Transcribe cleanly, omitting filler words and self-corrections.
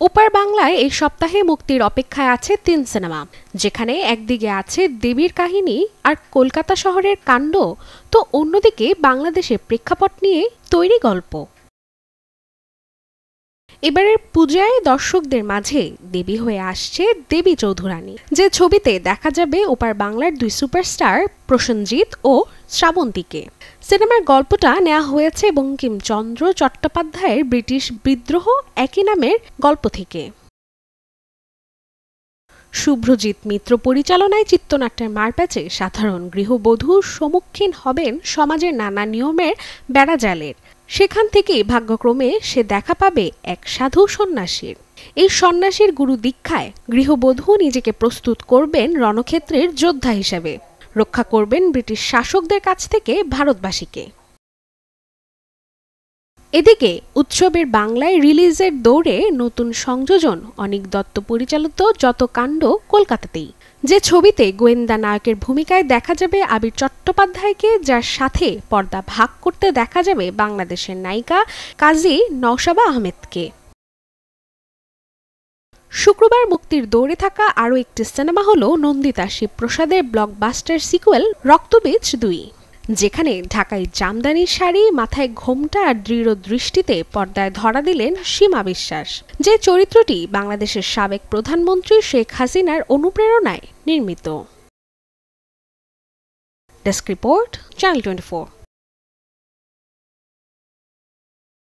ওপার বাংলায় এই সপ্তাহে মুক্তির অপেক্ষায় আছে ৩ সিনেমা, যেখানে একদিকে আছে দেবীর কাহিনী আর কলকাতা শহরের কাণ্ড, তো অন্যদিকে বাংলাদেশের প্রেক্ষাপট নিয়ে তৈরি গল্প। এবারের পূজায় দর্শকদের মাঝে দেবী হয়ে আসছে দেবী চৌধুরানী, যে ছবিতে দেখা যাবে ওপার বাংলার দুই সুপারস্টার প্রসেনজিৎ ও শ্রাবন্তীকে। সিনেমার গল্পটা নেওয়া হয়েছে বঙ্কিমচন্দ্র চট্টোপাধ্যায়ের ব্রিটিশ বিদ্রোহ একই নামের গল্প থেকে। শুভ্রজিৎ মিত্র পরিচালনায় চিত্রনাট্যের মারপ্যাচে সাধারণ গৃহবধূ সম্মুখীন হবেন সমাজের নানা নিয়মের বেড়াজালের। সেখান থেকেই ভাগ্যক্রমে সে দেখা পাবে এক সাধু সন্ন্যাসীর। এই সন্ন্যাসীর গুরু দীক্ষায় গৃহবধূ নিজেকে প্রস্তুত করবেন রণক্ষেত্রের যোদ্ধা হিসেবে, রক্ষা করবেন ব্রিটিশ শাসকদের কাছ থেকে ভারতবাসীকে। এদিকে উৎসবের বাংলায় রিলিজের দৌড়ে নতুন সংযোজন অনিক দত্ত পরিচালিত যত কাণ্ড কলকাতাতেই, যে ছবিতে গোয়েন্দা নায়কের ভূমিকায় দেখা যাবে আবির চট্টোপাধ্যায়কে, যার সাথে পর্দা ভাগ করতে দেখা যাবে বাংলাদেশের নায়িকা কাজী নওশাবা আহমেদকে। শুক্রবার মুক্তির দৌড়ে থাকা আরও একটি cinema hall Nandita শিবপ্রসাদের blockbuster sequel রক্তবীজ ২, যেখানে ঢাকায় জামদানি শাড়ি, মাথায় ঘোমটা আর দৃঢ় দৃষ্টিতে পর্দায় ধরা দিলেন সীমা বিশ্বাস, যে চরিত্রটি বাংলাদেশের সাবেক প্রধানমন্ত্রী শেখ হাসিনার অনুপ্রেরণায় নির্মিত। Desk report, channel 24।